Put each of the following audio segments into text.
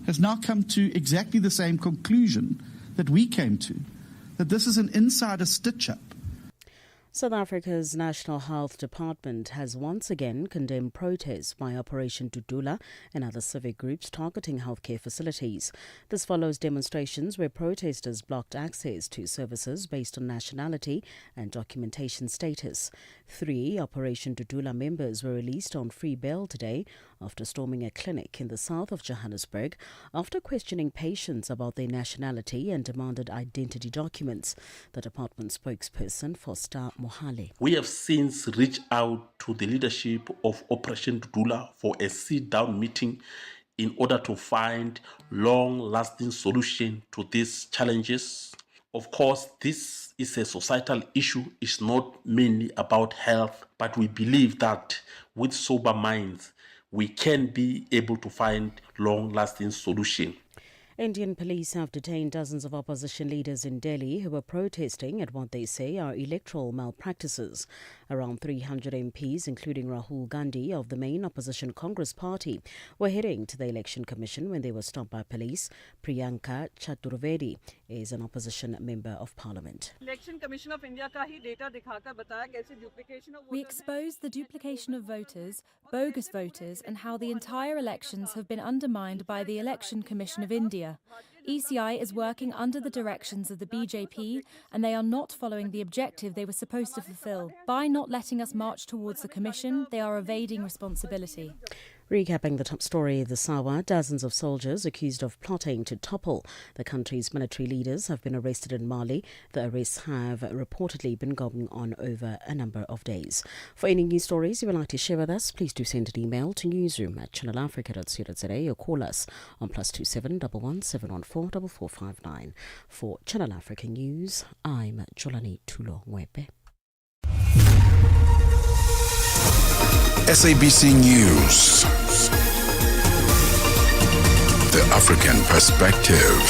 has now come to exactly the same conclusion that we came to, that this is an insider stitch-up. South Africa's National Health Department has once again condemned protests by Operation Dudula and other civic groups targeting healthcare facilities. This follows demonstrations where protesters blocked access to services based on nationality and documentation status. 3 Operation Dudula members were released on free bail today after storming a clinic in the south of Johannesburg after questioning patients about their nationality and demanded identity documents. The department spokesperson, Foster Mohale. We have since reached out to the leadership of Operation Dudula for a sit-down meeting in order to find long-lasting solution to these challenges. Of course, this is a societal issue. It's not mainly about health, but we believe that with sober minds, we can be able to find long-lasting solution. Indian police have detained dozens of opposition leaders in Delhi who were protesting at what they say are electoral malpractices. Around 300 MPs, including Rahul Gandhi of the main opposition Congress party, were heading to the Election Commission when they were stopped by police. Priyanka Chaturvedi is an opposition member of parliament. Election Commission of India ka hi data dikhakar bataya kaise duplication of voters. We exposed the duplication of voters, bogus voters, and how the entire elections have been undermined by the Election Commission of India. ECI is working under the directions of the BJP, and they are not following the objective they were supposed to fulfill. By not letting us march towards the Commission, they are evading responsibility. Recapping the top story this hour, dozens of soldiers accused of plotting to topple the country's military leaders have been arrested in Mali. The arrests have reportedly been going on over a number of days. For any news stories you would like to share with us, please do send an email to newsroom@channelafrica.co.za or call us on +27 11 714 4459. For Channel Africa News, I'm Jolani Tulo-Ngwepe. SABC News. The African Perspective.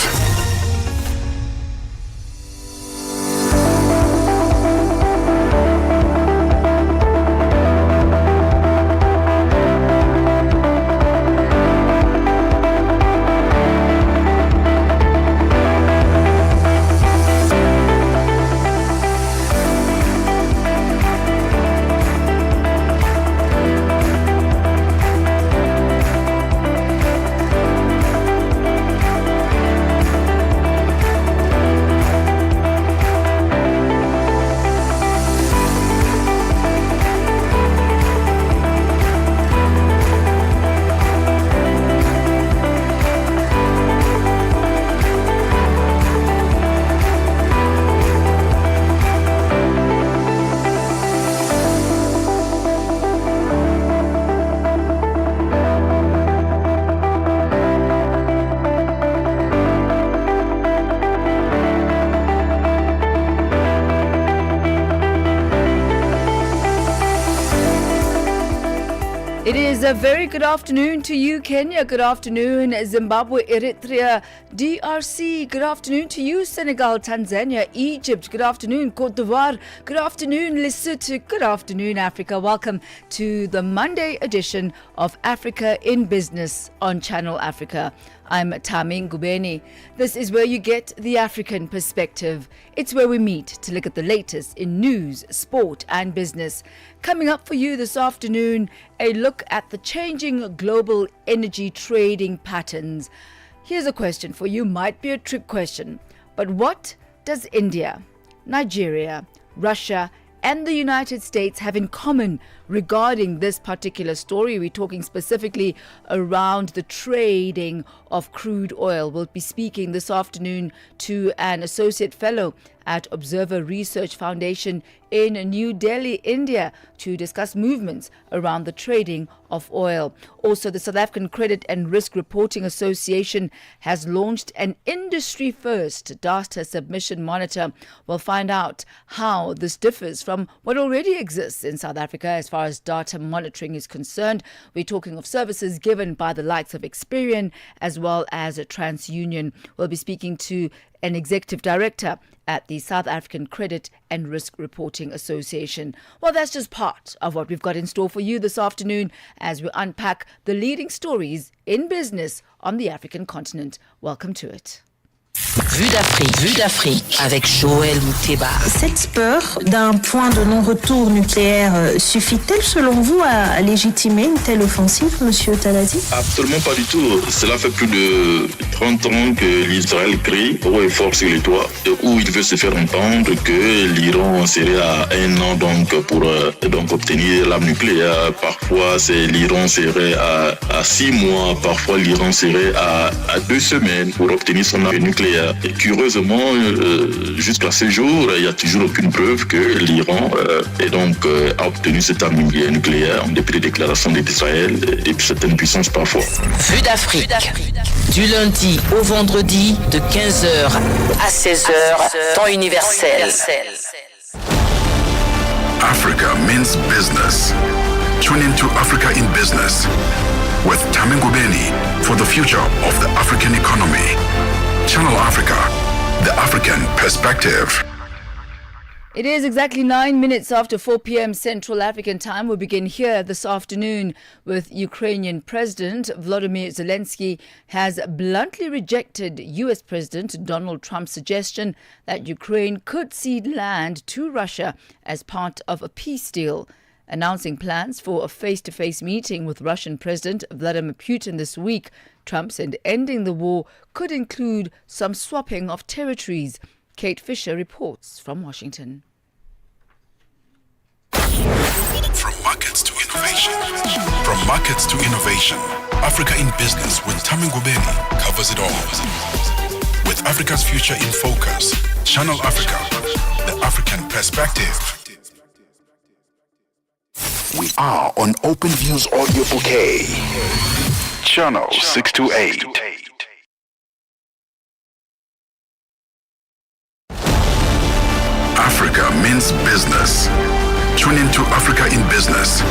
It is a very good afternoon to you, Kenya. Good afternoon, Zimbabwe, Eritrea, DRC. Good afternoon to you, Senegal, Tanzania, Egypt. Good afternoon, Cote d'Ivoire. Good afternoon, Lesotho. Good afternoon, Africa. Welcome to the Monday edition of Africa in Business on Channel Africa. I'm Thami Ngubeni. This is where you get the African perspective. It's where we meet to look at the latest in news, sport and business. Coming up for you this afternoon, a look at the changing global energy trading patterns. Here's a question for you, might be a trick question, but what does India, Nigeria, Russia and the United States have in common regarding this particular story? We're talking specifically around the trading of crude oil. We'll be speaking this afternoon to an associate fellow at Observer Research Foundation in New Delhi, India, to discuss movements around the trading of oil. Also, the South African Credit and Risk Reporting Association has launched an industry-first data submission monitor. We'll find out how this differs from what already exists in South Africa as far far as data monitoring is concerned. We're talking of services given by the likes of Experian as well as TransUnion. We'll be speaking to an executive director at the South African Credit and Risk Reporting Association. Well, that's just part of what we've got in store for you this afternoon as we unpack the leading stories in business on the African continent. Welcome to it. Vue d'Afrique avec Joël Mouteba. Cette peur d'un point de non-retour nucléaire suffit-elle selon vous à légitimer une telle offensive, monsieur Talati? Absolument pas du tout. Cela fait plus de 30 ans que l'Israël crie haut et fort sur les toits où il veut se faire entendre que l'Iran serait à 1 an pour obtenir l'arme nucléaire. Parfois, l'Iran serait à 6 mois. Parfois, l'Iran serait à 2 semaines pour obtenir son arme nucléaire. Et curieusement, jusqu'à ce jour, il n'y a toujours aucune preuve que l'Iran a obtenu cette arme nucléaire en dépit des déclarations d'Israël et de certaines puissances parfois. Vue d'Afrique. Du lundi au vendredi de 15h à 16h, temps universel. Africa means business. Tune into Africa in Business with Thami Ngubeni for the future of the African economy. Channel Africa, the African perspective. It is exactly 9 minutes after 4 p.m. Central African time. We begin here this afternoon with Ukrainian President Volodymyr Zelensky has bluntly rejected U.S. President Donald Trump's suggestion that Ukraine could cede land to Russia as part of a peace deal. Announcing plans for a face-to-face meeting with Russian President Vladimir Putin this week, Trump said ending the war could include some swapping of territories. Kate Fisher reports from Washington. From markets to innovation. From markets to innovation. Africa in Business with Thami Ngubeni covers it all. With Africa's future in focus. Channel Africa, the African perspective. We are on OpenView's audio bouquet. Channel 628. Africa means business. Tune into Africa in Business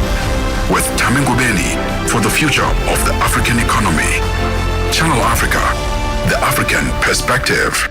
with Thami Ngubeni for the future of the African economy. Channel Africa, the African perspective.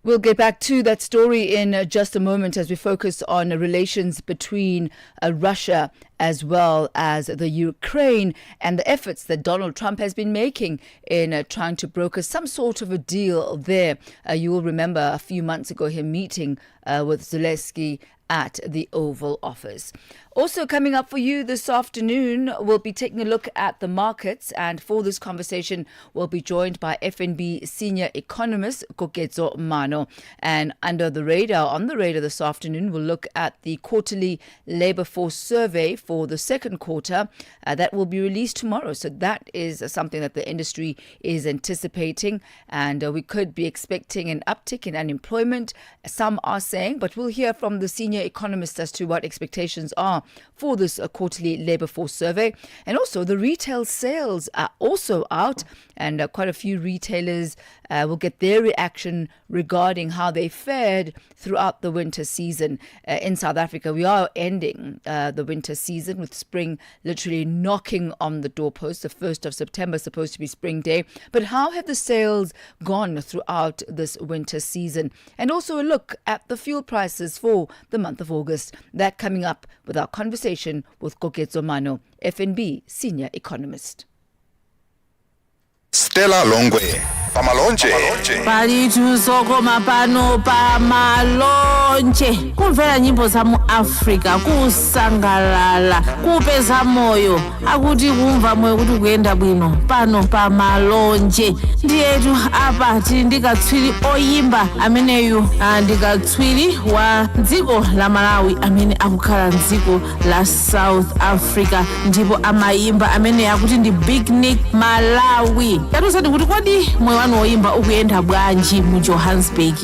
We'll get back to that story in just a moment as we focus on relations between Russia as well as the Ukraine and the efforts that Donald Trump has been making in trying to broker some sort of a deal there. You will remember a few months ago him meeting with Zelensky at the Oval Office. Also coming up for you this afternoon, we'll be taking a look at the markets, and for this conversation, we'll be joined by FNB senior economist Koketso Mano. And on the radar this afternoon, we'll look at the quarterly labor force survey for the second quarter that will be released tomorrow. So that is something that the industry is anticipating, and we could be expecting an uptick in unemployment. Some are saying, but we'll hear from the senior economist as to what expectations are for this quarterly labor force survey. And also the retail sales are also out, and quite a few retailers will get their reaction regarding how they fared throughout the winter season. In South Africa, we are ending the winter season with spring literally knocking on the doorpost. The 1st of September is supposed to be spring day. But how have the sales gone throughout this winter season? And also a look at the fuel prices for the month of August. That coming up with our conversation with Koketso Mano, FNB senior economist. Stella Longwe, Pamalonje. Palitusokoma pano pamalonje kumvera nyimbo za mu Africa kusangalala kupeza moyo akuti kumva moyo kuti kuyenda bwino pano pamalonje ndiyetu apa tili ndikatswiri oyimba ameneyu ndikatswiri wa dziko la Malawi amene akukhala mdziko la South Africa ndipo amayimba amene akuti ndi Big Nick Malawi. Yatusati kuti kodi moyo wanu woyimba ukuyenda bwanji mu Johannesburg?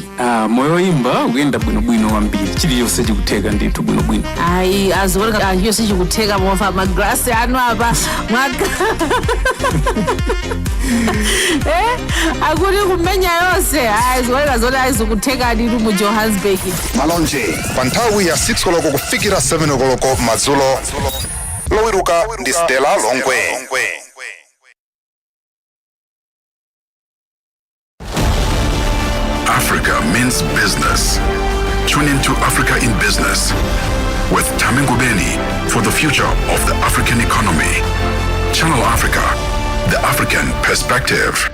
Moyo woyimba ukuyenda bwinobwino kwambiri. Chiliyonse chikutheka ndithu bwinobwino. Ayi azioneka chiliyonse chikutheka mofa magrasi anu apa akuti kumenya yonse azioneka zoti azikutheka ndithu mu Johannesburg. Malonje pa nthawi ya 6 koloko kufikira 7 koloko madzulo. Lowiruka ndi Stella Longwe. Africa means business. Tune into Africa in Business with Thami Ngubeni for the future of the African economy. Channel Africa, the African perspective.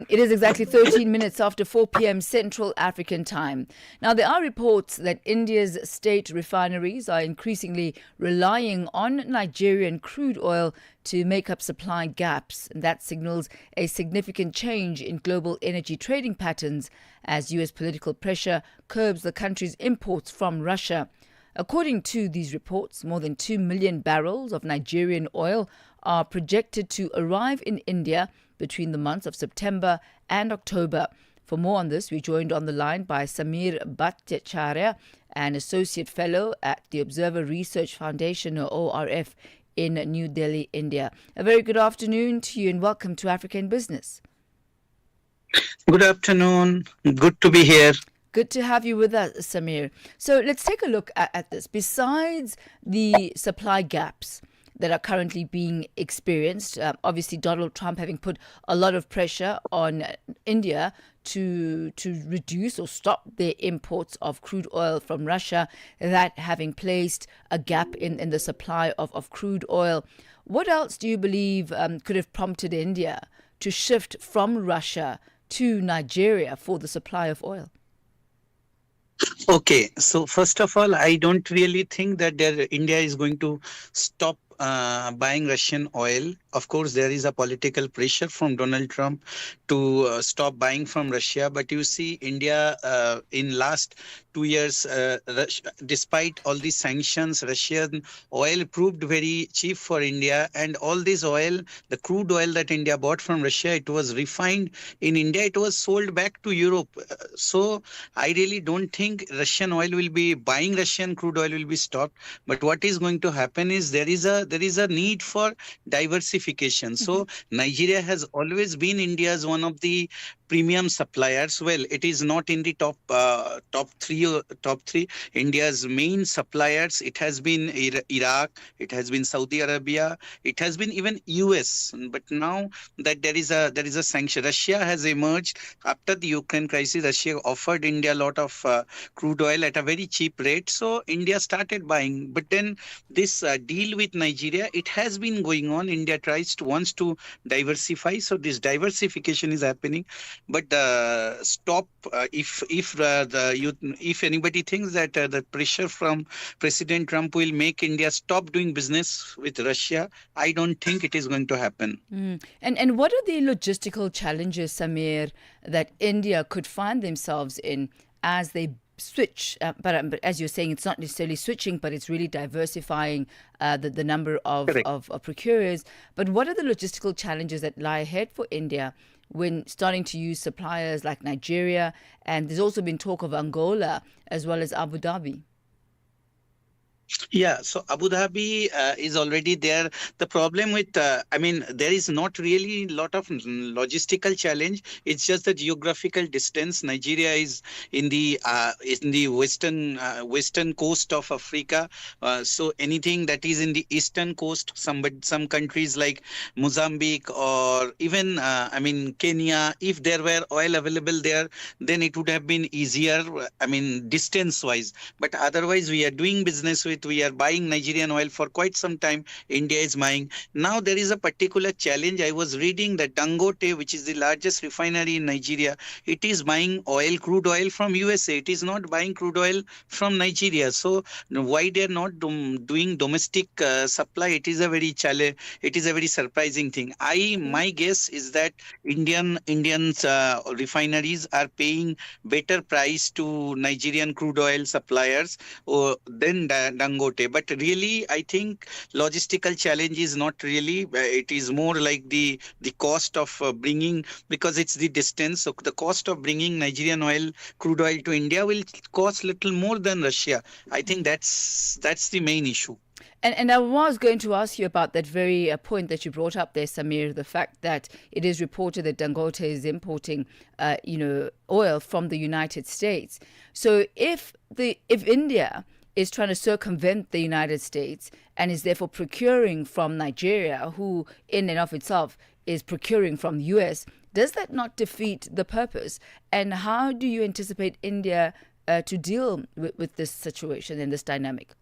It is exactly 13 minutes after 4 p.m. Central African time. Now, there are reports that India's state refineries are increasingly relying on Nigerian crude oil to make up supply gaps. And that signals a significant change in global energy trading patterns as U.S. political pressure curbs the country's imports from Russia. According to these reports, more than 2 million barrels of Nigerian oil are projected to arrive in India between the months of September and October. For more on this, we're joined on the line by Samir Bhattacharya, an Associate Fellow at the Observer Research Foundation, or ORF, in New Delhi, India. A very good afternoon to you and welcome to African Business. Good afternoon. Good to be here. Good to have you with us, Samir. So let's take a look at this. Besides the supply gaps that are currently being experienced, obviously Donald Trump having put a lot of pressure on India to reduce or stop their imports of crude oil from Russia, that having placed a gap in the supply of crude oil. What else do you believe could have prompted India to shift from Russia to Nigeria for the supply of oil? Okay, so first of all, I don't really think that India is going to stop buying Russian oil. Of course, there is a political pressure from Donald Trump to stop buying from Russia. But you see, India in last 2 years, despite all these sanctions, Russian oil proved very cheap for India. And all this oil, the crude oil that India bought from Russia, it was refined in India. It was sold back to Europe. So I really don't think Russian oil will be buying Russian crude oil will be stopped. But what is going to happen is there is a need for diversification. So Nigeria has always been India's one of the premium suppliers. Well, it is not in the top three. India's main suppliers, it has been Iraq, it has been Saudi Arabia, it has been even US. But now that there is a sanction, Russia has emerged after the Ukraine crisis. Russia offered India a lot of crude oil at a very cheap rate, so India started buying. But then this deal with Nigeria, it has been going on. India wants to diversify, so this diversification is happening. But stop if anybody thinks that the pressure from President Trump will make India stop doing business with Russia, I don't think it is going to happen. And what are the logistical challenges, Samir, that India could find themselves in as they switch? But as you're saying, it's not necessarily switching, but it's really diversifying the number of procurers. But what are the logistical challenges that lie ahead for India when starting to use suppliers like Nigeria? And there's also been talk of Angola as well as Abu Dhabi. Yeah, so Abu Dhabi is already there. The problem with, there is not really a lot of logistical challenge. It's just the geographical distance. Nigeria is in the western coast of Africa. So anything that is in the eastern coast, some countries like Mozambique or even Kenya, if there were oil available there, then it would have been easier. Distance wise. But otherwise, we are doing business with. We are buying Nigerian oil for quite some time. India is buying. Now there is a particular challenge. I was reading that Dangote, which is the largest refinery in Nigeria, it is buying crude oil from USA. It is not buying crude oil from Nigeria. So why they are not doing domestic supply? It is a very challenge. It is a very surprising thing. My guess is that Indian refineries are paying better price to Nigerian crude oil suppliers than Dangote. But really, I think logistical challenge is not really. It is more like the cost of bringing, because it's the distance. So the cost of bringing Nigerian oil, crude oil to India will cost little more than Russia. I think that's the main issue. And I was going to ask you about that very point that you brought up there, Samir, the fact that it is reported that Dangote is importing, oil from the United States. So if India is trying to circumvent the United States and is therefore procuring from Nigeria, who in and of itself is procuring from the US, does that not defeat the purpose? And how do you anticipate India to deal with this situation and this dynamic?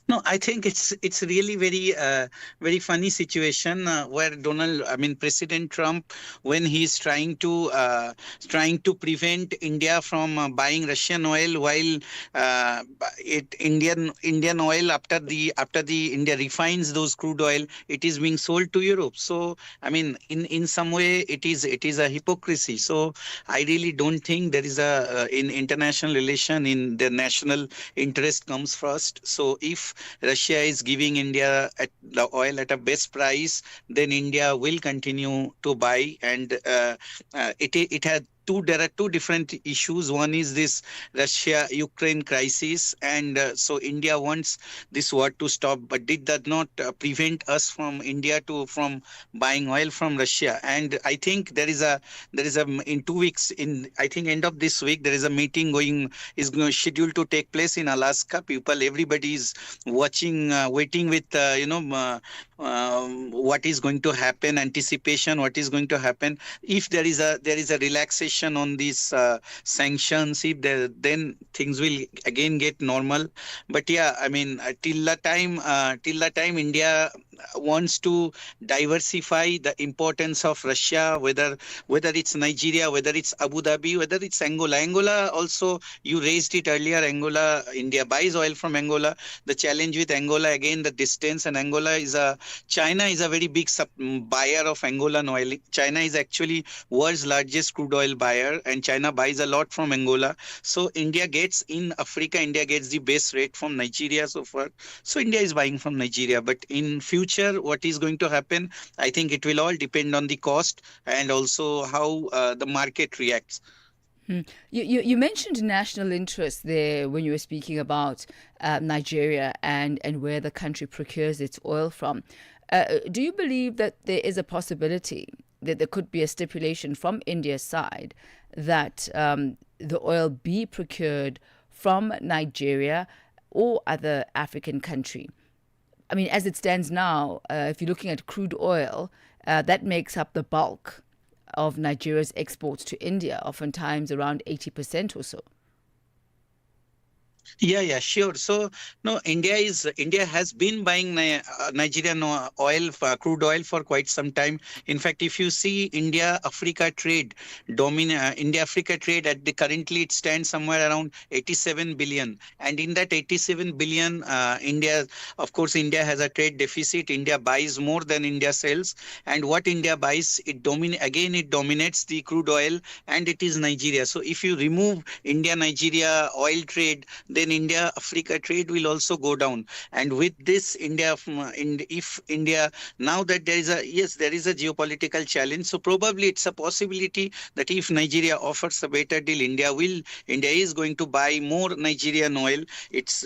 No, I think it's really very funny situation where President Trump, when he's trying to prevent India from buying Russian oil, while Indian oil after the India refines those crude oil, it is being sold to Europe. So in some way it is a hypocrisy. So I really don't think there is in international relation, in the national interest comes first. So if Russia is giving India the oil at a best price, then India will continue to buy. And it had there are two different issues. One is this Russia-Ukraine crisis, and so India wants this war to stop, but it does not prevent us from from buying oil from Russia. And I think there is a in 2 weeks, I think end of this week, there is a meeting scheduled to take place in Alaska. Everybody is watching, waiting with what is going to happen, anticipation what is going to happen. If there is a relaxation on these sanctions, then things will again get normal. But yeah, till the time India wants to diversify the importance of Russia, whether it's Nigeria, whether it's Abu Dhabi, whether it's Angola also, you raised it earlier. Angola, India buys oil from Angola. The challenge with Angola, again, the distance, and China is a very big buyer of Angolan oil. China is actually world's largest crude oil buyer, and China buys a lot from Angola. So India gets in Africa, India gets the best rate from Nigeria so far. So India is buying from Nigeria. But in future, what is going to happen, I think it will all depend on the cost and also how the market reacts. You mentioned national interest there when you were speaking about Nigeria and where the country procures its oil from. Do you believe that there is a possibility that there could be a stipulation from India's side that the oil be procured from Nigeria or other African country? As it stands now, if you're looking at crude oil, that makes up the bulk of Nigeria's exports to India, oftentimes around 80% or so. Yeah, sure. So no, India has been buying Nigerian oil, crude oil, for quite some time. In fact, if you see India-Africa trade, India-Africa trade currently it stands somewhere around 87 billion. And in that 87 billion, India has a trade deficit. India buys more than India sells. And what India buys, it dominates the crude oil, and it is Nigeria. So if you remove India-Nigeria oil trade, then India-Africa trade will also go down. And with this, if India, now that there is a geopolitical challenge, so probably it's a possibility that if Nigeria offers a better deal, India is going to buy more Nigerian oil. It's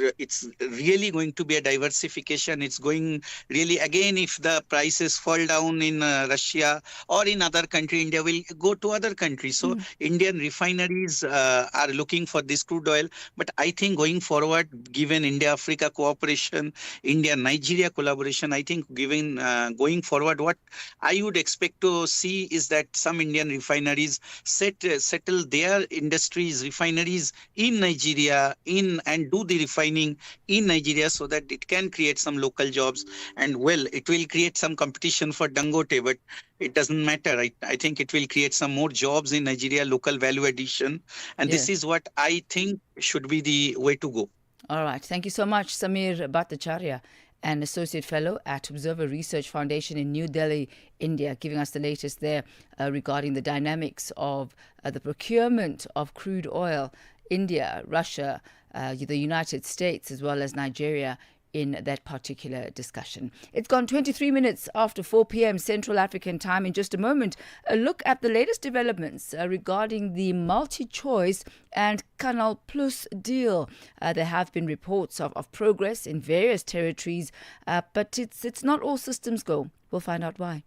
really going to be a diversification. It's going really, again, if the prices fall down in Russia or in other country, India will go to other countries. So Indian refineries are looking for this crude oil. But I think going forward, given India-Africa cooperation, India-Nigeria collaboration, I think going forward, what I would expect to see is that some Indian refineries settle their refineries in Nigeria, and do the refining in Nigeria, so that it can create some local jobs. And it will create some competition for Dangote, but it doesn't matter. I think it will create some more jobs in Nigeria, local value addition. And this is what I think should be the way to go. All right. Thank you so much, Samir Bhattacharya, an Associate Fellow at Observer Research Foundation in New Delhi, India, giving us the latest there regarding the dynamics of the procurement of crude oil. India, Russia, the United States as well as Nigeria in that particular discussion. It's gone 23 minutes after 4 p.m. Central African time. In just a moment, a look at the latest developments regarding the multi-choice and Canal Plus deal. There have been reports of progress in various territories, but it's not all systems go. We'll find out why.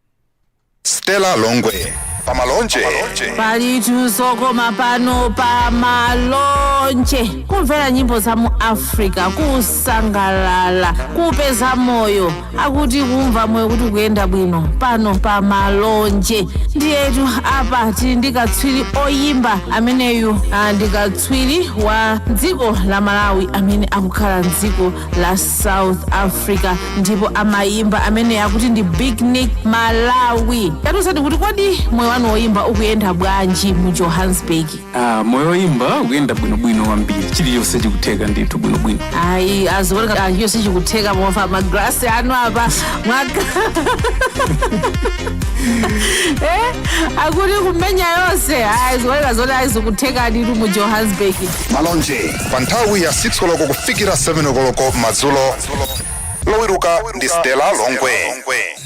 Stella Longwe pamalonje palitusokoma pano pamalonje kumvera nyimbo za mu Africa kusangalala kupeza moyo akuti kumva moyo kuti kuyenda bwino pano pamalonje ndiyetu apa tili ndikatswiri oyimba ameneyu ndikatswiri wa dziko la Malawi amene akukhala mdziko la South Africa ndipo amayimba amene akuti ndi Big Nick Malawi. Yatusati kuti kodi moyo wanu woyimba ukuyenda bwanji mu Johannesburg? Moyo woyimba ukuyenda bwinobwino kwambiri chiliyonse chikutheka ndithu bwinobwino. Ayi azioneka chiliyonse chikutheka mofa magrasi anu apa mwaka akuti kumenya yonse azioneka zoti azikutheka ndithu mu Johannesburg. Malonje pa nthawi ya 6 koloko kufikira 7 koloko madzulo. Lowiruka ndi Stella Longwe.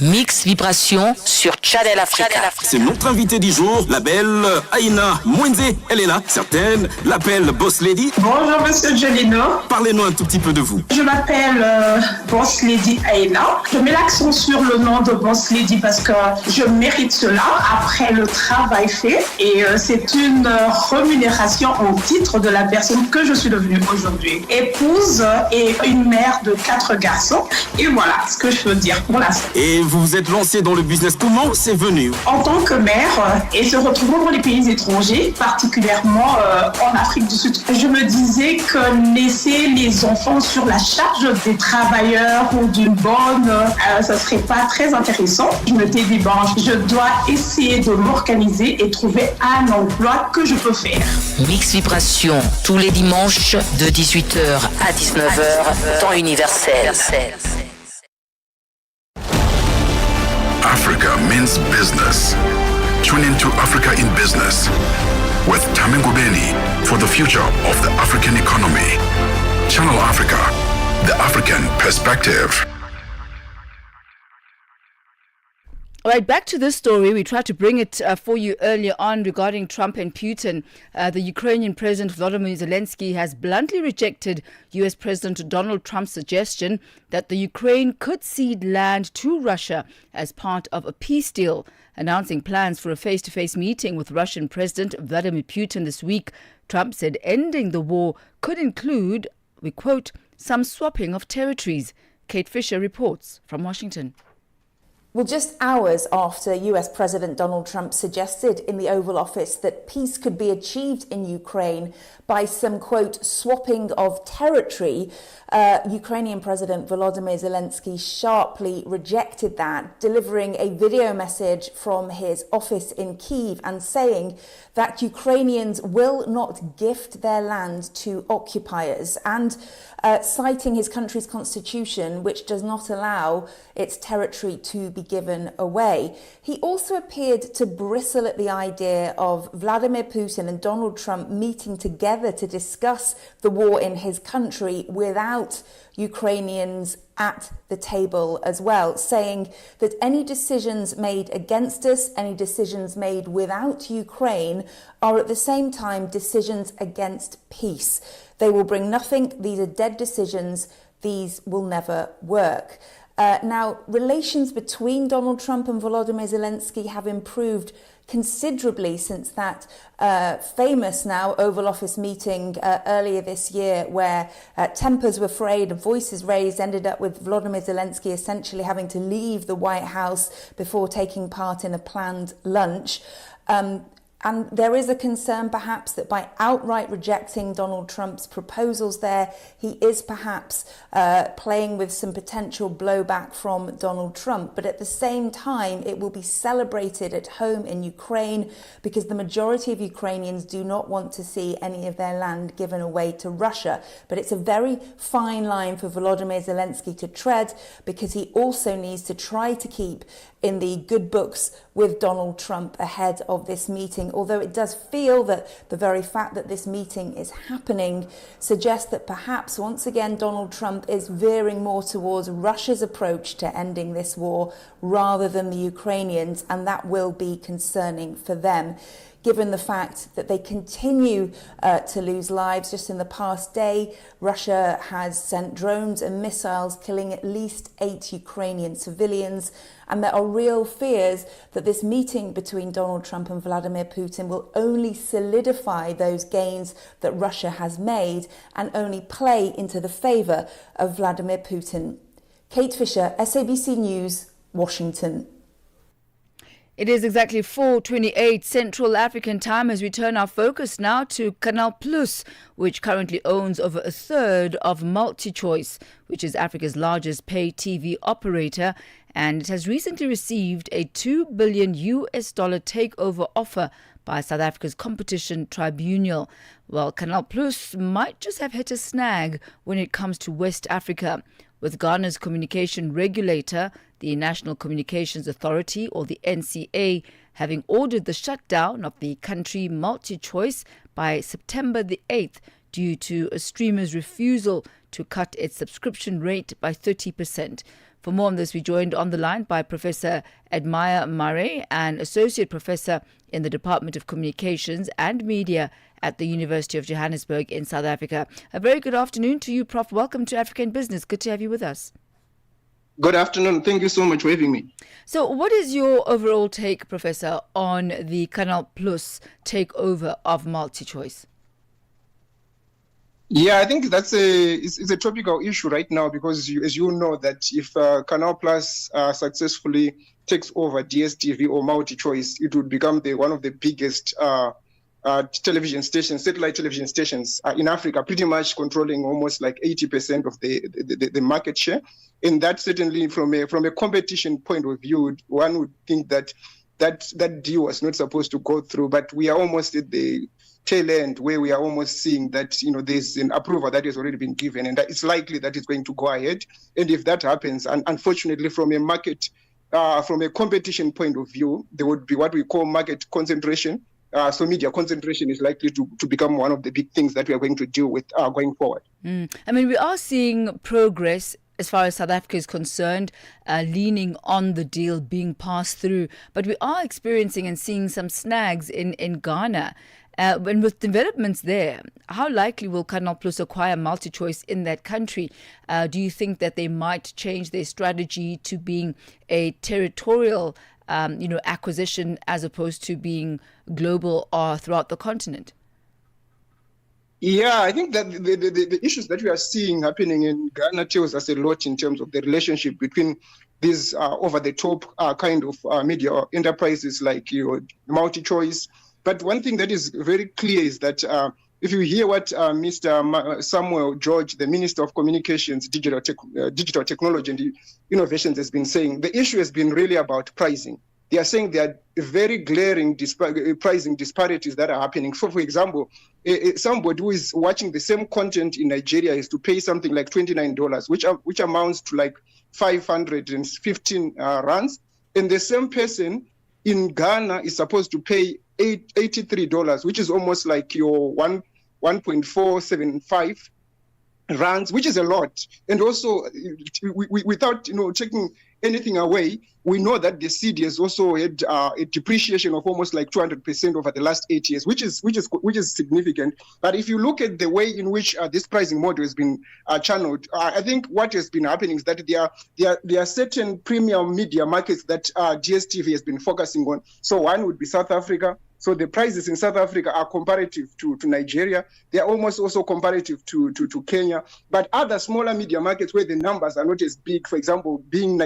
Mix Vibration sur Channel Africa. C'est notre invitée du jour, la belle Aïna Mwenze. Elle est là, certaines l'appellent Boss Lady. Bonjour Monsieur Jolino. Parlez-nous un tout petit peu de vous. Je m'appelle Boss Lady Aïna. Je mets l'accent sur le nom de Boss Lady parce que je mérite cela après le travail fait. Et c'est une rémunération en titre de la personne que je suis devenue aujourd'hui. Épouse et une mère de 4 garçons. Et voilà ce que je peux dire pour l'instant. Et vous vous êtes lancé dans le business, comment c'est venu? En tant que mère et se retrouvant dans les pays étrangers, particulièrement en Afrique du Sud, je me disais que laisser les enfants sur la charge des travailleurs ou d'une bonne, ça serait pas très intéressant. Je me suis dit, bon, je dois essayer de m'organiser et trouver un emploi que je peux faire. Mix Vibration, tous les dimanches de 18h à 19h, temps universel. Africa means business. Tune into Africa in Business with Thami Ngubeni for the future of the African economy. Channel Africa, the African perspective. All right, back to this story. We tried to bring it for you earlier on regarding Trump and Putin. The Ukrainian President Volodymyr Zelensky has bluntly rejected U.S. President Donald Trump's suggestion that the Ukraine could cede land to Russia as part of a peace deal. Announcing plans for a face-to-face meeting with Russian President Vladimir Putin this week, Trump said ending the war could include, we quote, some swapping of territories. Kate Fisher reports from Washington. Well, just hours after US President Donald Trump suggested in the Oval Office that peace could be achieved in Ukraine by some, quote, swapping of territory, Ukrainian President Volodymyr Zelensky sharply rejected that, delivering a video message from his office in Kyiv and saying that Ukrainians will not gift their land to occupiers, and citing his country's constitution, which does not allow its territory to be given away. He also appeared to bristle at the idea of Vladimir Putin and Donald Trump meeting together to discuss the war in his country without Ukrainians at the table as well, saying that any decisions made against us, any decisions made without Ukraine are at the same time decisions against peace. They will bring nothing. These are dead decisions. These will never work. Now, relations between Donald Trump and Volodymyr Zelensky have improved considerably since that famous now Oval Office meeting earlier this year, where tempers were frayed and voices raised, ended up with Volodymyr Zelensky essentially having to leave the White House before taking part in a planned lunch. And there is a concern perhaps that by outright rejecting Donald Trump's proposals there, he is perhaps playing with some potential blowback from Donald Trump. But at the same time, it will be celebrated at home in Ukraine because the majority of Ukrainians do not want to see any of their land given away to Russia. But it's a very fine line for Volodymyr Zelensky to tread because he also needs to try to keep in the good books with Donald Trump ahead of this meeting meeting, although it does feel that the very fact that this meeting is happening suggests that perhaps once again Donald Trump is veering more towards Russia's approach to ending this war rather than the Ukrainians, and that will be concerning for them, given the fact that they continue to lose lives. Just in the past day, Russia has sent drones and missiles, killing at least 8 Ukrainian civilians. And there are real fears that this meeting between Donald Trump and Vladimir Putin will only solidify those gains that Russia has made and only play into the favour of Vladimir Putin. Kate Fisher, SABC News, Washington. It is exactly 4:28 Central African time as we turn our focus now to Canal Plus, which currently owns over a third of MultiChoice, which is Africa's largest pay TV operator, and it has recently received a $2 billion takeover offer by South Africa's Competition Tribunal. Well, Canal Plus might just have hit a snag when it comes to West Africa, with Ghana's communication regulator, the National Communications Authority, or the NCA, having ordered the shutdown of the country MultiChoice by September the 8th due to a streamer's refusal to cut its subscription rate by 30%. For more on this, we joined on the line by Professor Admire Mare, an Associate Professor in the Department of Communications and Media at the University of Johannesburg in South Africa. A very good afternoon to you, Prof. Welcome to Africa in Business. Good to have you with us. Good afternoon. Thank you so much for having me. So what is your overall take, Professor, on the Canal Plus takeover of MultiChoice? Yeah, I think it's a topical issue right now because, as you know, that if Canal Plus successfully takes over DSTV or MultiChoice, it would become one of the biggest television stations, satellite television stations in Africa, pretty much controlling almost like 80% of the market share. And that certainly, from a competition point of view, one would think that deal was not supposed to go through. But we are almost at the tail end where we are almost seeing that there's an approval that has already been given, and that it's likely that it's going to go ahead. And if that happens, and unfortunately, from a competition point of view, there would be what we call market concentration. So media concentration is likely to become one of the big things that we are going to deal with going forward. I mean, we are seeing progress as far as South Africa is concerned, leaning on the deal being passed through. But we are experiencing and seeing some snags in Ghana. And with developments there, how likely will Canal Plus acquire MultiChoice in that country? Do you think that they might change their strategy to being a territorial acquisition as opposed to being global or throughout the continent? Yeah, I think that the issues that we are seeing happening in Ghana tells us a lot in terms of the relationship between these over-the-top kind of media enterprises like MultiChoice. But one thing that is very clear is that if you hear what Mr. Samuel George, the Minister of Communications, Digital Technology and Innovations, has been saying, the issue has been really about pricing. They are saying there are very glaring pricing disparities that are happening. So, for example, somebody who is watching the same content in Nigeria is to pay something like $29, which amounts to like 515 rands. And the same person in Ghana is supposed to pay $83, which is almost like your 1.475 rands, which is a lot. And also, without taking anything away, we know that the cedi has also had a depreciation of almost like 200% over the last 8 years, which is significant. But if you look at the way in which this pricing model has been channeled, I think what has been happening is that there are certain premium media markets that DSTV has been focusing on. So one would be South Africa. So the prices in South Africa are comparative to Nigeria. They are almost also comparative to Kenya. But other smaller media markets where the numbers are not as big, for example, being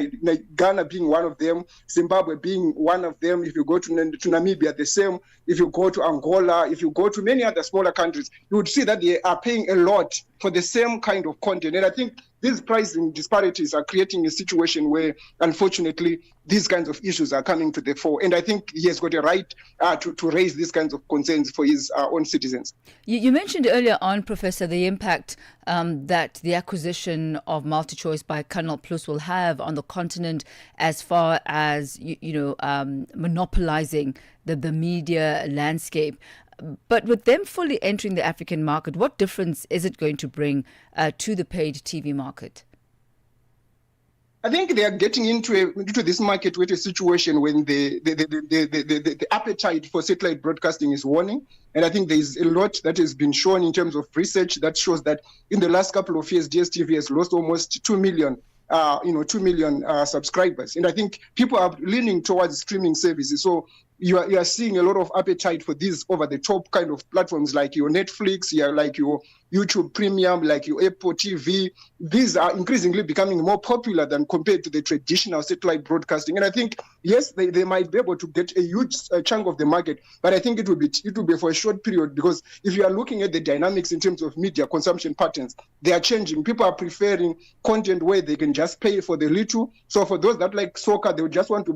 Ghana being one of them, Zimbabwe being one of them. If you go to Namibia, the same. If you go to Angola, if you go to many other smaller countries, you would see that they are paying a lot for the same kind of content. And I think these pricing disparities are creating a situation where, unfortunately, these kinds of issues are coming to the fore. And I think he has got a right to raise these kinds of concerns for his own citizens. You mentioned earlier on, Professor, the impact that the acquisition of MultiChoice by Canal Plus will have on the continent as far as, monopolizing the media landscape. But with them fully entering the African market, what difference is it going to bring to the paid TV market? I think they are getting into this market with a situation when the appetite for satellite broadcasting is waning. And I think there is a lot that has been shown in terms of research that shows that in the last couple of years, DSTV has lost almost 2 million subscribers. And I think people are leaning towards streaming services. So you are seeing a lot of appetite for these over-the-top kind of platforms like your Netflix, like your YouTube Premium, like your Apple TV. These are increasingly becoming more popular than compared to the traditional satellite broadcasting. And I think, yes, they might be able to get a huge chunk of the market, but I think it will be for a short period, because if you are looking at the dynamics in terms of media consumption patterns, they are changing. People are preferring content where they can just pay for the little. So for those that like soccer, they will just want to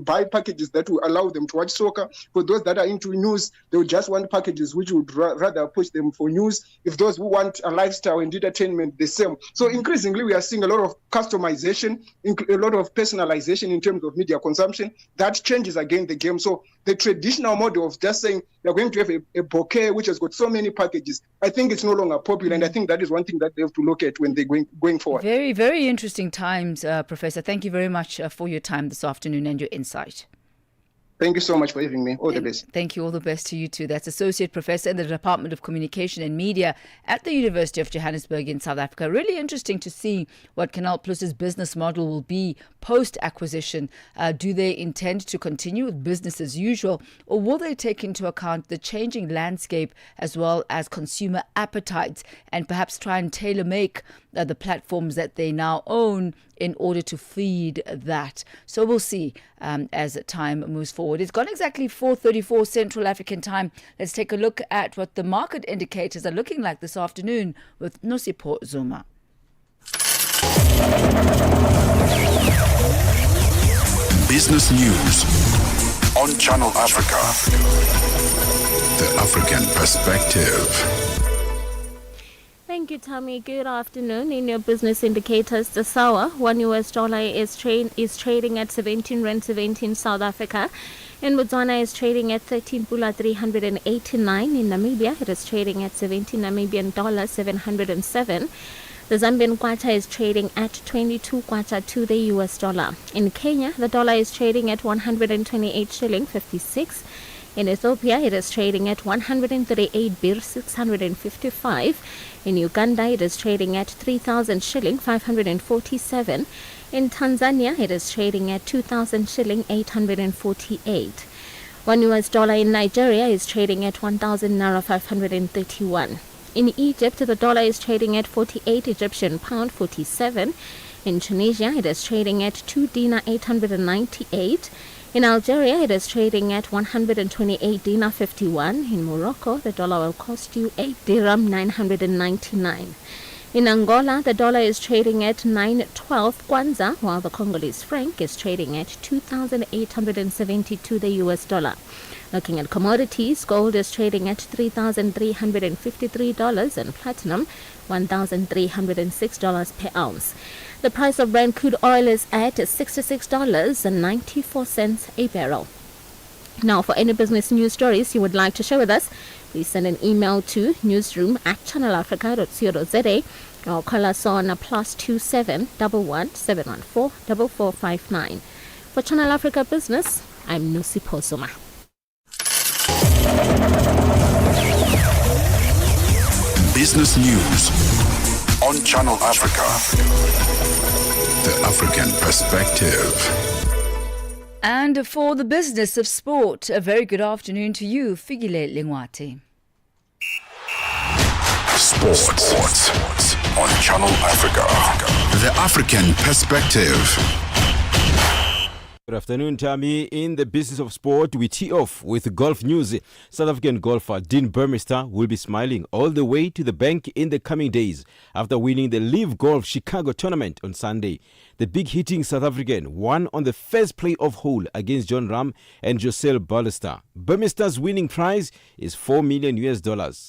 buy packages that will allow them to watch soccer. For those that are into news, they will just want packages which would rather push them for news. If those who want a lifestyle and entertainment, the same. So increasingly, we are seeing a lot of customization, a lot of personalization in terms of media consumption. That changes again the game. So the traditional model of just saying they're going to have a bouquet which has got so many packages, I think it's no longer popular. And I think that is one thing that they have to look at when they're going forward. Very, very interesting times, Professor. Thank you very much for your time this afternoon and your insight. Thank you so much for having me. All the best. Thank you. All the best to you too. That's Associate Professor in the Department of Communication and Media at the University of Johannesburg in South Africa. Really interesting to see what Canal Plus's business model will be post-acquisition. Do they intend to continue with business as usual, or will they take into account the changing landscape as well as consumer appetites and perhaps try and tailor-make the platforms that they now own in order to feed that? So we'll see as time moves forward. It's gone exactly 4:34 Central African time. Let's take a look at what the market indicators are looking like this afternoon with Nosipho Zuma. Business News on Channel Africa. The African Perspective. Thank you, Thami. Good afternoon. In your business indicators this hour, $1 is trading at 17 Rand 17 South Africa. In Botswana is trading at 13 Pula 389. In Namibia, it is trading at 17 Namibian dollars 707. The Zambian kwacha is trading at 22 kwacha to the US dollar. In Kenya, the dollar is trading at 128 shilling 56. In Ethiopia, it is trading at 138 birr 655. In Uganda, it is trading at 3,000 shilling 547. In Tanzania, it is trading at 2,000 shilling 848. $1 in Nigeria is trading at 1,000 naira 531. In Egypt, the dollar is trading at 48 Egyptian pound 47. In Tunisia, it is trading at 2 dinar 898. In Algeria, it is trading at 128 dinar 51. In Morocco, the dollar will cost you 8 dirham 999. In Angola, the dollar is trading at 912 kwanza, while the Congolese franc is trading at 2,872 the US dollar. Looking at commodities, gold is trading at $3,353 and platinum $1,306 per ounce. The price of Brent crude oil is at $66.94 a barrel. Now, for any business news stories you would like to share with us, please send an email to newsroom@channelafrica.co.za or call us on +27 11 714 4459. For Channel Africa Business, I'm Nosipho Zuma. Business News on Channel Africa. The African Perspective. And for the business of sport, a very good afternoon to you, Figile Lingwati. Sports on Channel Africa. The African Perspective. Good afternoon, Thami. In the business of sport, we tee off with golf news. South African golfer Dean Burmester will be smiling all the way to the bank in the coming days after winning the Live Golf Chicago tournament on Sunday. The big-hitting South African won on the first playoff hole against John Ram and Josel Ballester. Burmester's winning prize is $4 million.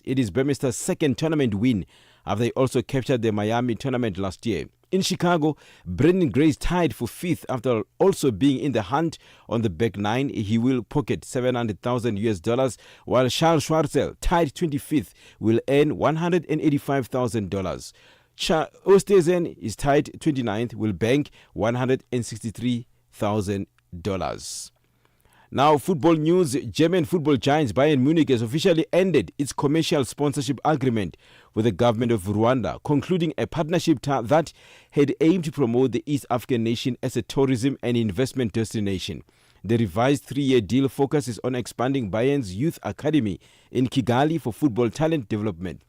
It is Burmester's second tournament win after they also captured the Miami tournament last year. In Chicago, Brendan Grace tied for fifth after also being in the hunt on the back nine. He will pocket $700,000, while Charles Schwartzel, tied 25th, will earn $185,000. Oosthuizen is tied 29th, will bank $163,000. Now, football news. German football giants Bayern Munich has officially ended its commercial sponsorship agreement with the government of Rwanda, concluding a partnership that had aimed to promote the East African nation as a tourism and investment destination. The revised 3-year deal focuses on expanding Bayern's youth academy in Kigali for football talent development.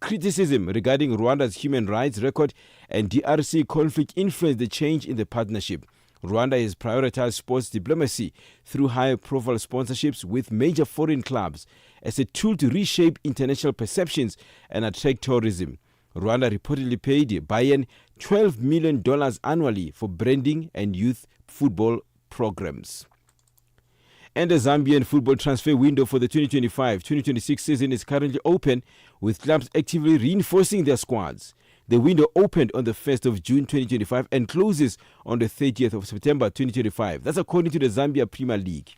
Criticism regarding Rwanda's human rights record and DRC conflict influenced the change in the partnership. Rwanda has prioritized sports diplomacy through high-profile sponsorships with major foreign clubs as a tool to reshape international perceptions and attract tourism. Rwanda reportedly paid Bayern $12 million annually for branding and youth football programs. And the Zambian football transfer window for the 2025-2026 season is currently open, with clubs actively reinforcing their squads. The window opened on the 1st of June 2025 and closes on the 30th of September 2025. That's according to the Zambia Premier League.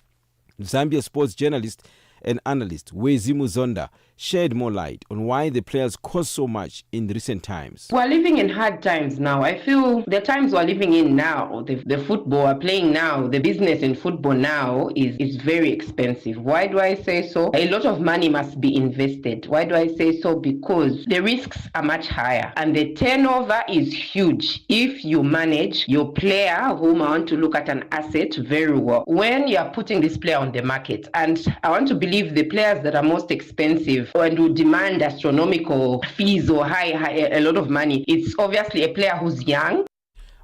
Zambia sports journalist and analyst Wezimu Zonda shed more light on why the players cost so much in recent times. We're living in hard times now. I feel the times we're living in now, the football we're playing now, the business in football now is very expensive. Why do I say so? A lot of money must be invested. Why do I say so? Because the risks are much higher and the turnover is huge if you manage your player, whom I want to look at an asset very well. When you're putting this player on the market, and I want to believe the players that are most expensive and who demand astronomical fees or a lot of money, it's obviously a player who's young.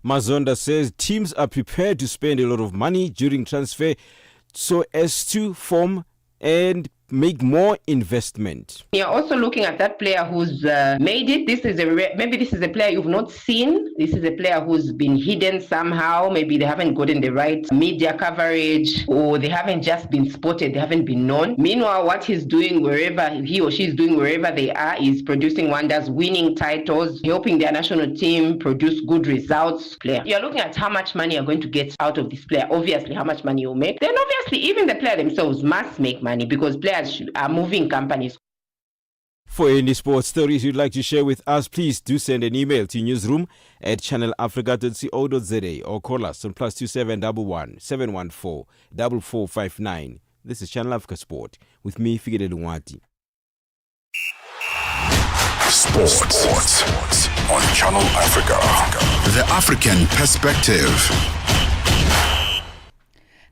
Mazonda says teams are prepared to spend a lot of money during transfer so as to form and make more investment. You're also looking at that player who's made it. Maybe this is a player you've not seen. This is a player who's been hidden somehow. Maybe they haven't gotten the right media coverage, or they haven't just been spotted. They haven't been known. Meanwhile, what he's doing wherever he or she is doing wherever they are is producing wonders, winning titles, helping their national team produce good results. You're looking at how much money you're going to get out of this player. Obviously, how much money you'll make. Then obviously, even the player themselves must make money, because players are moving companies. For any sports stories you'd like to share with us, please do send an email to newsroom@channelafrica.co.za or call us on +2711 714 4459. This is Channel Africa Sport with me, Figile Lungwati. Sports on Channel Africa. The African perspective.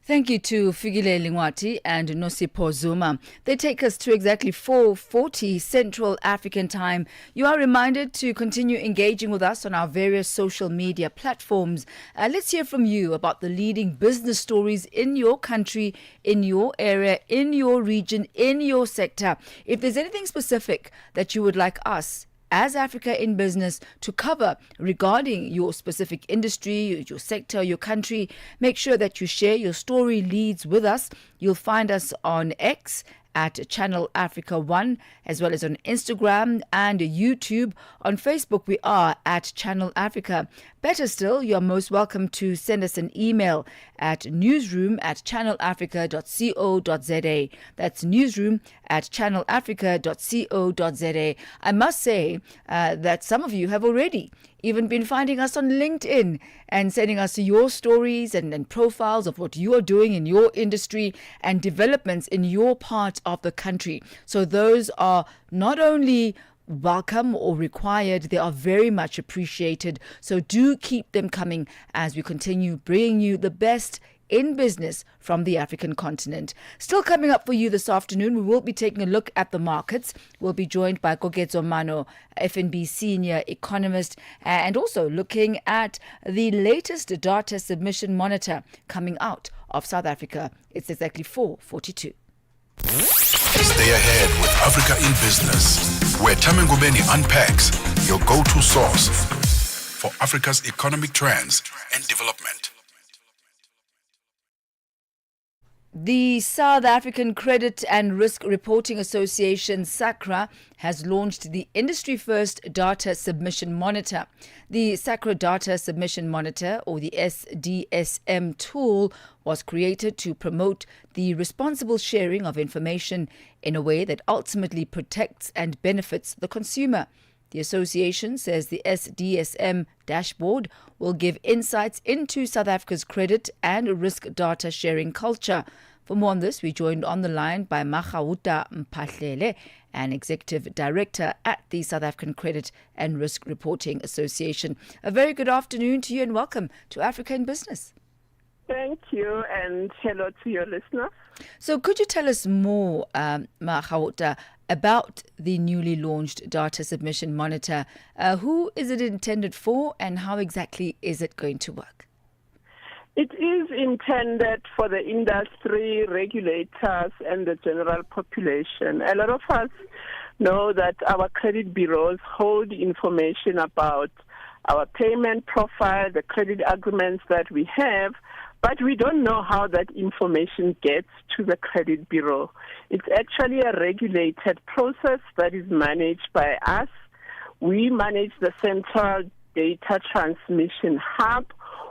Thank you to Figile Lingwati and Nosipo Zuma. They take us to exactly 4:40 Central African Time. You are reminded to continue engaging with us on our various social media platforms. Let's hear from you about the leading business stories in your country, in your area, in your region, in your sector. If there's anything specific that you would like us as Africa in Business to cover regarding your specific industry, your sector, your country, make sure that you share your story leads with us. You'll find us on X at Channel Africa 1, as well as on Instagram and YouTube. On Facebook, we are at Channel Africa. Better still, you're most welcome to send us an email at newsroom@channelafrica.co.za. That's newsroom@channelafrica.co.za. I must say that some of you have already even been finding us on LinkedIn and sending us your stories and profiles of what you are doing in your industry and developments in your part of the country. So those are not only welcome or required, they are very much appreciated. So do keep them coming as we continue bringing you the best in business from the African continent. Still coming up for you this afternoon, we will be taking a look at the markets. We'll be joined by Kogetso Mano, FNB senior economist, and also looking at the latest data submission monitor coming out of South Africa. It's exactly 4:42. Stay ahead with Africa in Business, where Thami Ngubeni unpacks your go-to source for Africa's economic trends and development. The South African Credit and Risk Reporting Association, SACRA, has launched the industry-first data submission monitor. The SACRA Data Submission Monitor, or the SDSM tool, was created to promote the responsible sharing of information in a way that ultimately protects and benefits the consumer. The association says the SDSM dashboard will give insights into South Africa's credit and risk data sharing culture. For more on this, we joined on the line by Magauta Mphahlele, an executive director at the South African Credit and Risk Reporting Association. A very good afternoon to you and welcome to Africa in Business. Thank you, and hello to your listeners. So could you tell us more, Magauta, about the newly launched data submission monitor? Who is it intended for and how exactly is it going to work? It is intended for the industry, regulators, and the general population. A lot of us know that our credit bureaus hold information about our payment profile, the credit agreements that we have, but we don't know how that information gets to the credit bureau. It's actually a regulated process that is managed by us. We manage the central data transmission hub,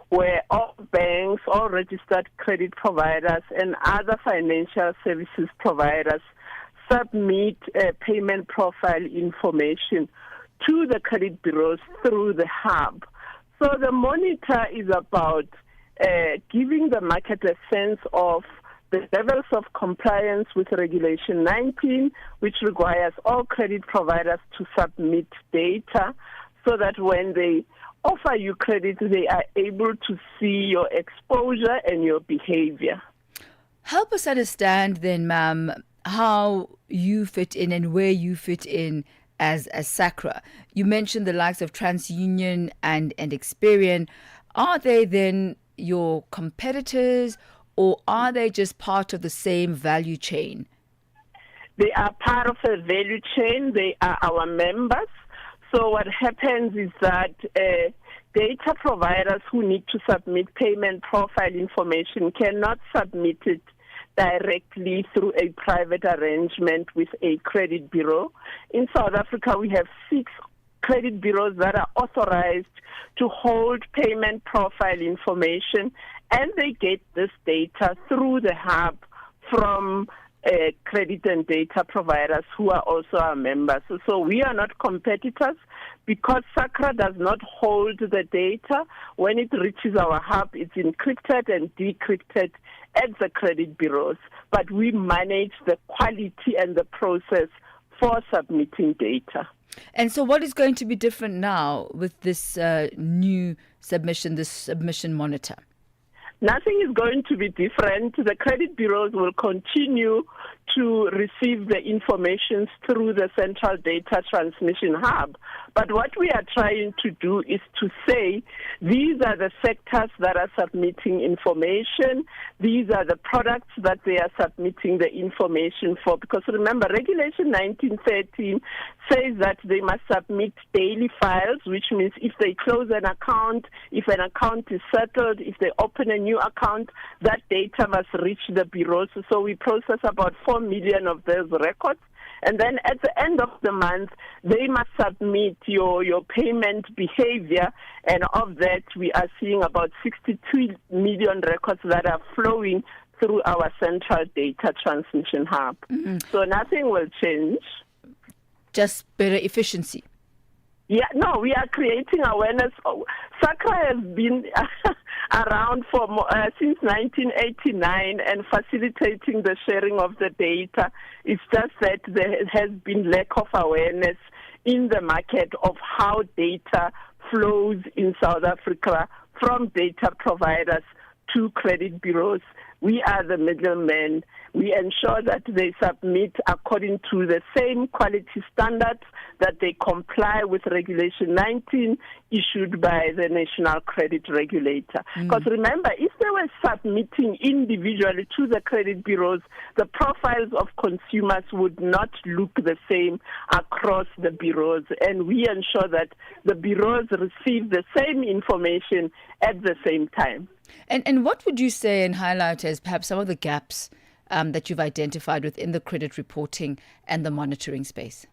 where all banks, all registered credit providers, and other financial services providers submit payment profile information to the credit bureaus through the hub. So the monitor is about giving the market a sense of the levels of compliance with Regulation 19, which requires all credit providers to submit data so that when they offer you credit, they are able to see your exposure and your behavior. Help us understand then, ma'am, how you fit in and where you fit in as SACRA. You mentioned the likes of TransUnion and Experian. Are they then your competitors, or are they just part of the same value chain? They are part of a value chain. They are our members. So what happens is that data providers who need to submit payment profile information cannot submit it directly through a private arrangement with a credit bureau. In South Africa, we have 6 credit bureaus that are authorized to hold payment profile information, and they get this data through the hub from credit and data providers who are also our members. So we are not competitors because SACRA does not hold the data. When it reaches our hub, it's encrypted and decrypted at the credit bureaus, but we manage the quality and the process for submitting data. And so what is going to be different now with this new submission, this submission monitor? Nothing is going to be different. The credit bureaus will continue to receive the information through the central data transmission hub. But what we are trying to do is to say these are the sectors that are submitting information. These are the products that they are submitting the information for. Because remember, Regulation 1913 says that they must submit daily files, which means if they close an account, if an account is settled, if they open a new account, that data must reach the bureaus. So we process about 4 million of those records. And then at the end of the month, they must submit your payment behavior. And of that, we are seeing about 62 million records that are flowing through our central data transmission hub. Mm-hmm. So nothing will change. Just better efficiency. Yeah, no, we are creating awareness. SACRA has been around for since 1989 and facilitating the sharing of the data. It's just that there has been lack of awareness in the market of how data flows in South Africa from data providers to credit bureaus. We are the middlemen. We ensure that they submit according to the same quality standards, that they comply with Regulation 19 issued by the National Credit Regulator. Because remember, if they were submitting individually to the credit bureaus, the profiles of consumers would not look the same across the bureaus. And we ensure that the bureaus receive the same information at the same time. And what would you say and highlight as perhaps some of the gaps that you've identified within the credit reporting and the monitoring space?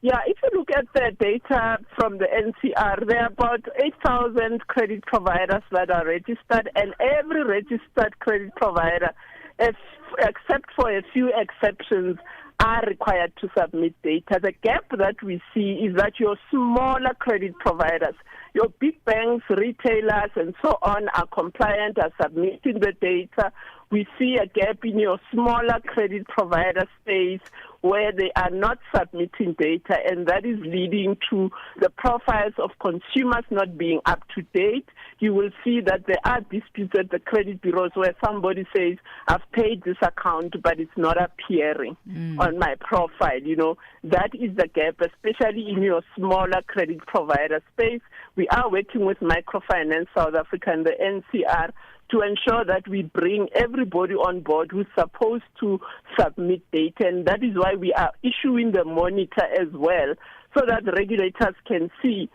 Yeah, if you look at the data from the NCR, there are about 8,000 credit providers that are registered, and every registered credit provider, except for a few exceptions, are required to submit data. The gap that we see is that your smaller credit providers, your big banks, retailers, and so on are compliant, are submitting the data. We see a gap in your smaller credit provider space where they are not submitting data, and that is leading to the profiles of consumers not being up to date. You will see that there are disputes at the credit bureaus where somebody says, I've paid this account, but it's not appearing on my profile. You know, that is the gap, especially in your smaller credit provider space. We are working with Microfinance South Africa and the NCR to ensure that we bring everybody on board who's supposed to submit data, and that is why we are issuing the monitor as well, so that the regulators can see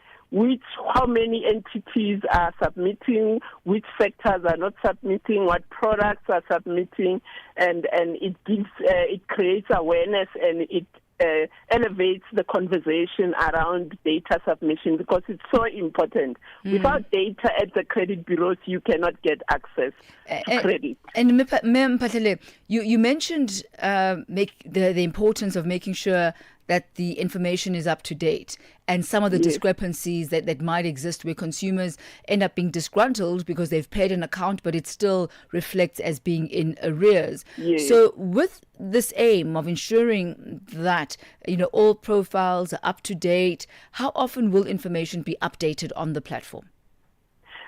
how many entities are submitting, which sectors are not submitting, what products are submitting, and it creates awareness, and it elevates the conversation around data submission, because it's so important. Without data at the credit bureaus, you cannot get access to credit. And Ma'am Patele, you mentioned the importance of making sure that the information is up to date, and some of the discrepancies that might exist where consumers end up being disgruntled because they've paid an account but it still reflects as being in arrears. So with this aim of ensuring that all profiles are up to date, how often will information be updated on the platform?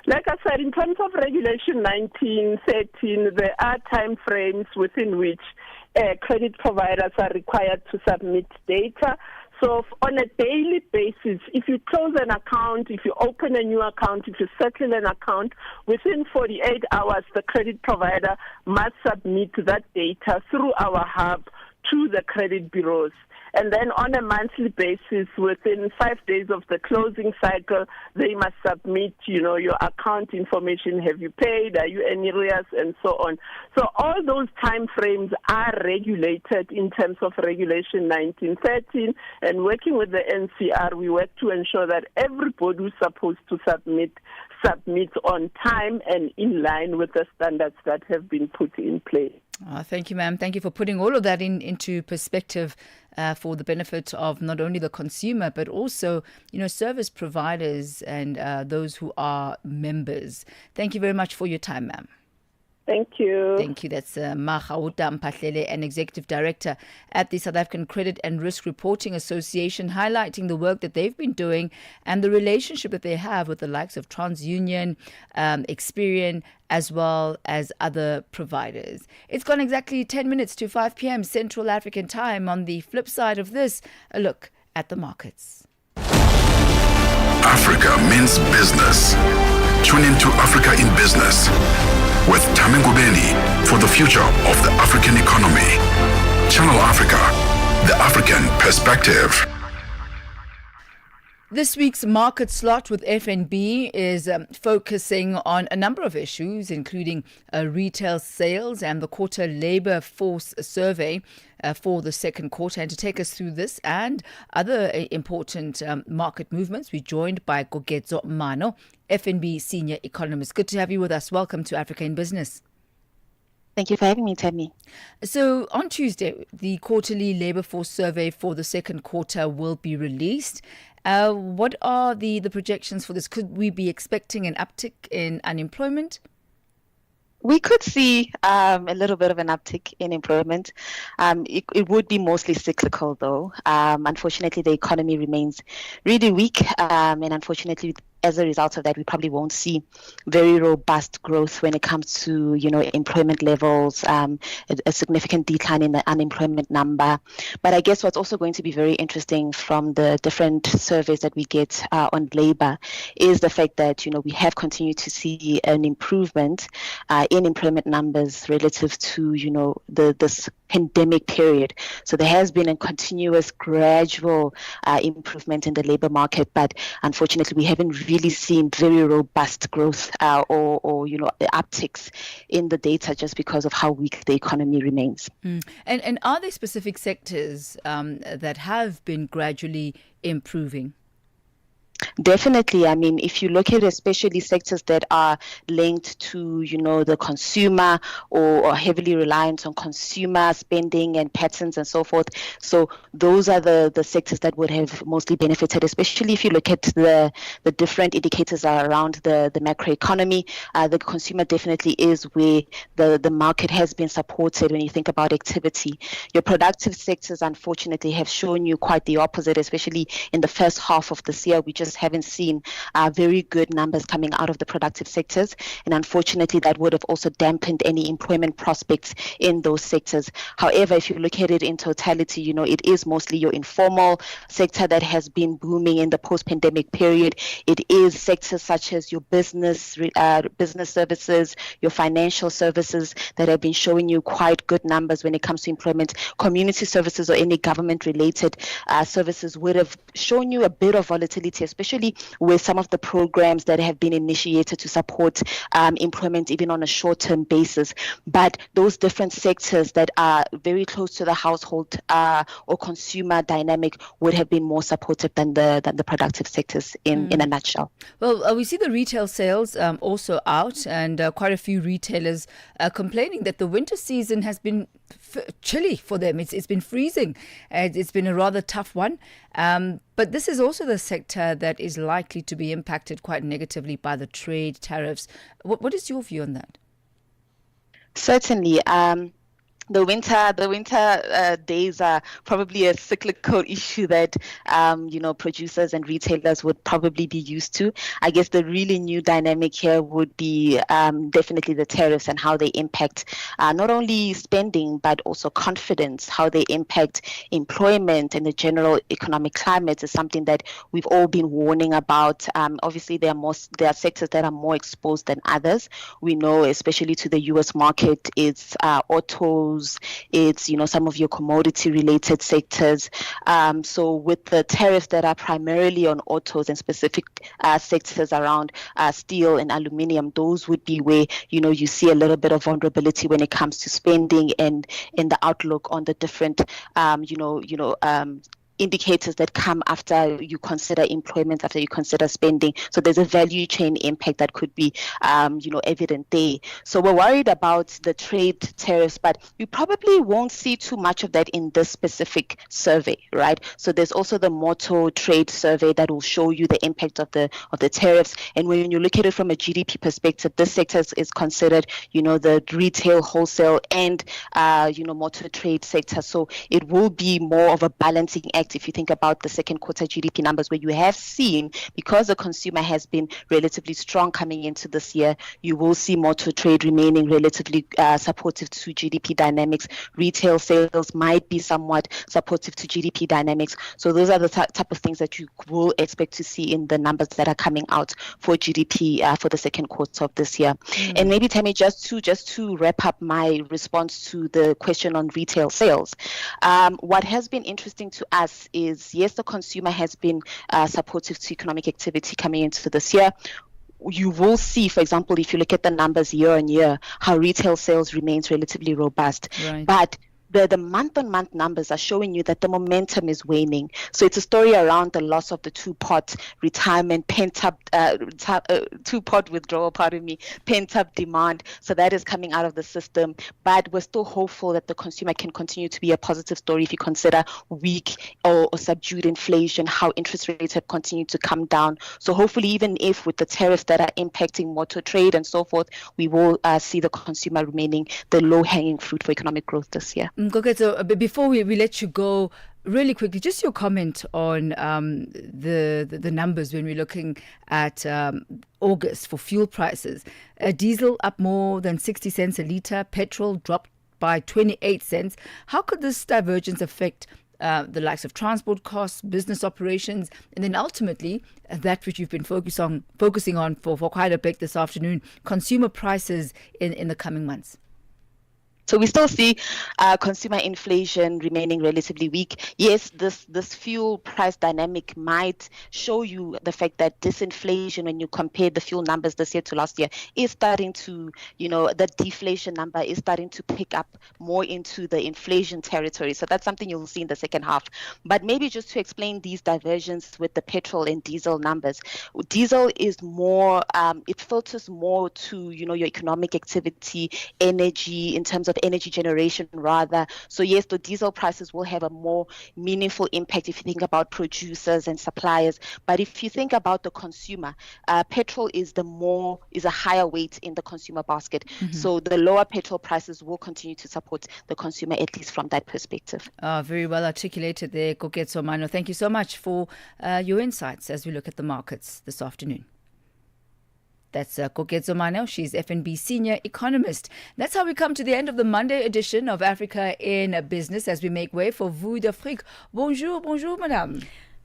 Like I said, in terms of Regulation 1913, there are time frames within which credit providers are required to submit data. So on a daily basis, if you close an account, if you open a new account, if you settle an account, within 48 hours, the credit provider must submit that data through our hub to the credit bureaus. And then on a monthly basis, within 5 days of the closing cycle, they must submit, your account information. Have you paid? Are you in arrears? And so on. So all those time frames are regulated in terms of Regulation 1913. And working with the NCR, we work to ensure that everybody who's supposed to submits on time and in line with the standards that have been put in place. Thank you, ma'am. Thank you for putting all of that into perspective for the benefit of not only the consumer, but also, service providers and those who are members. Thank you very much for your time, ma'am. Thank you. Thank you. That's Mahauta Mpahlele, an Executive Director at the South African Credit and Risk Reporting Association, highlighting the work that they've been doing and the relationship that they have with the likes of TransUnion, Experian, as well as other providers. It's gone exactly 10 minutes to 5 p.m. Central African time. On the flip side of this, a look at the markets. Africa means business. Tune into Africa in Business with Thami Ngubeni for the future of the African economy. Channel Africa, the African perspective. This week's market slot with FNB is focusing on a number of issues, including retail sales and the quarter labor force survey for the second quarter. And to take us through this and other important market movements, we're joined by Gogetso Mano, FNB senior economist. Good to have you with us. Welcome to Africa in Business. Thank you for having me, Thami. So on Tuesday, the quarterly labor force survey for the second quarter will be released. What are the projections for this? Could we be expecting an uptick in unemployment? We could see a little bit of an uptick in employment. It would be mostly cyclical, though. Unfortunately, the economy remains really weak, and unfortunately, as a result of that, we probably won't see very robust growth when it comes to, employment levels, a significant decline in the unemployment number. But I guess what's also going to be very interesting from the different surveys that we get on labor is the fact that, we have continued to see an improvement in employment numbers relative to, this pandemic period. So there has been a continuous gradual improvement in the labor market, but unfortunately we haven't really seen very robust growth or upticks in the data just because of how weak the economy remains. And are there specific sectors that have been gradually improving? Definitely. I mean, if you look at especially sectors that are linked to, the consumer or heavily reliant on consumer spending and patterns and so forth. So those are the sectors that would have mostly benefited, especially if you look at the different indicators around the macroeconomy. The consumer definitely is where the market has been supported when you think about activity. Your productive sectors, unfortunately, have shown you quite the opposite, especially in the first half of this year. We just haven't seen very good numbers coming out of the productive sectors, and unfortunately that would have also dampened any employment prospects in those sectors. However, if you look at it in totality, it is mostly your informal sector that has been booming in the post-pandemic period. It is sectors such as your business services, your financial services that have been showing you quite good numbers when it comes to employment. Community services or any government-related services would have shown you a bit of volatility, especially with some of the programs that have been initiated to support employment even on a short-term basis. But those different sectors that are very close to the household or consumer dynamic would have been more supportive than the productive sectors in a nutshell. Well, we see the retail sales also out, and quite a few retailers complaining that the winter season has been chilly for them. It's been freezing. It's been a rather tough one. But this is also the sector that is likely to be impacted quite negatively by the trade tariffs. What is your view on that? Certainly. The winter days are probably a cyclical issue that producers and retailers would probably be used to. I guess the really new dynamic here would be definitely the tariffs and how they impact not only spending but also confidence. How they impact employment and the general economic climate is something that we've all been warning about. Obviously, there are sectors that are more exposed than others. We know, especially to the U.S. market, it's autos. It's some of your commodity related sectors. So with the tariffs that are primarily on autos and specific sectors around steel and aluminium, those would be where you see a little bit of vulnerability when it comes to spending and in the outlook on the different indicators that come after you consider employment, after you consider spending. So there's a value chain impact that could be, evident there. So we're worried about the trade tariffs, but you probably won't see too much of that in this specific survey, right? So there's also the motor trade survey that will show you the impact of the tariffs. And when you look at it from a GDP perspective, this sector is considered, the retail, wholesale, and motor trade sector. So it will be more of a balancing act. If you think about the second quarter GDP numbers, where you have seen, because the consumer has been relatively strong coming into this year, you will see motor trade remaining relatively supportive to GDP dynamics. Retail sales might be somewhat supportive to GDP dynamics. So those are the type of things that you will expect to see in the numbers that are coming out for GDP for the second quarter of this year. And maybe, Thami, just to wrap up my response to the question on retail sales, what has been interesting to us is, yes, the consumer has been supportive to economic activity coming into this year. You will see, for example, if you look at the numbers year on year, how retail sales remains relatively robust. Right. But the month-on-month numbers are showing you that the momentum is waning. So it's a story around the loss of the two-pot retirement, pent-up two-pot withdrawal, pent-up demand. So that is coming out of the system. But we're still hopeful that the consumer can continue to be a positive story if you consider weak or subdued inflation, how interest rates have continued to come down. So hopefully, even if with the tariffs that are impacting motor trade and so forth, we will see the consumer remaining the low-hanging fruit for economic growth this year. So before we let you go, Really quickly, just your comment on the numbers when we're looking at August for fuel prices. Diesel up more than 60 cents a litre, petrol dropped by 28 cents. How could this divergence affect the likes of transport costs, business operations, and then ultimately that which you've been focusing on for quite a bit this afternoon, consumer prices in the coming months? So we still see consumer inflation remaining relatively weak. Yes, this fuel price dynamic might show you the fact that disinflation, when you compare the fuel numbers this year to last year, is starting to, the deflation number is starting to pick up more into the inflation territory. So that's something you'll see in the second half. But maybe just to explain these diversions with the petrol and diesel numbers, diesel is more, it filters more to, your economic activity, energy, in terms of energy generation rather. So yes, the diesel prices will have a more meaningful impact if you think about producers and suppliers. But if you think about the consumer, petrol is a higher weight in the consumer basket. Mm-hmm. So the lower petrol prices will continue to support the consumer, at least from that perspective. Very well articulated there, Koketso Mano. Thank you so much for your insights as we look at the markets this afternoon. That's Koketso Mano. She's FNB Senior Economist. That's how we come to the end of the Monday edition of Africa in Business as we make way for Vue d'Afrique. Bonjour, madame.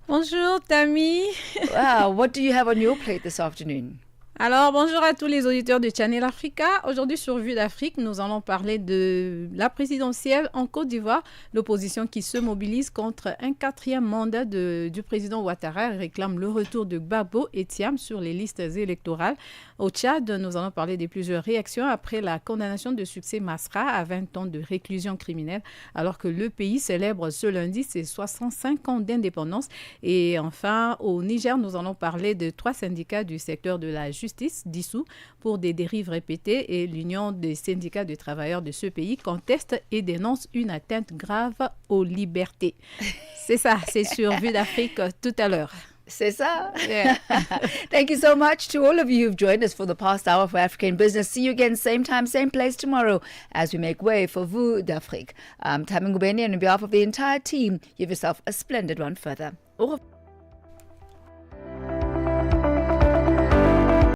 Bonjour, Thami. Wow, what do you have on your plate this afternoon? Alors, bonjour à tous les auditeurs de Channel Africa. Aujourd'hui, sur Vue d'Afrique, nous allons parler de la présidentielle en Côte d'Ivoire. L'opposition qui se mobilise contre un 4e mandat du président Ouattara réclame le retour de Gbagbo et Thiam sur les listes électorales. Au Tchad, nous allons parler de plusieurs réactions après la condamnation de Succès Masra à 20 ans de réclusion criminelle, alors que le pays célèbre ce lundi ses 65 ans d'indépendance. Et enfin, au Niger, nous allons parler de 3 syndicats du secteur de la justice dissous pour des dérives répétées et l'Union des syndicats de travailleurs de ce pays conteste et dénonce une atteinte grave aux libertés. C'est ça, c'est sur Vue d'Afrique tout à l'heure. C'est ça. Yeah. Thank you so much to all of you who've joined us for the past hour for Africa in Business. See you again, same time, same place tomorrow as we make way for Vue d'Afrique. Thami Ngubeni, and on behalf of the entire team, give yourself a splendid one further. Au revoir.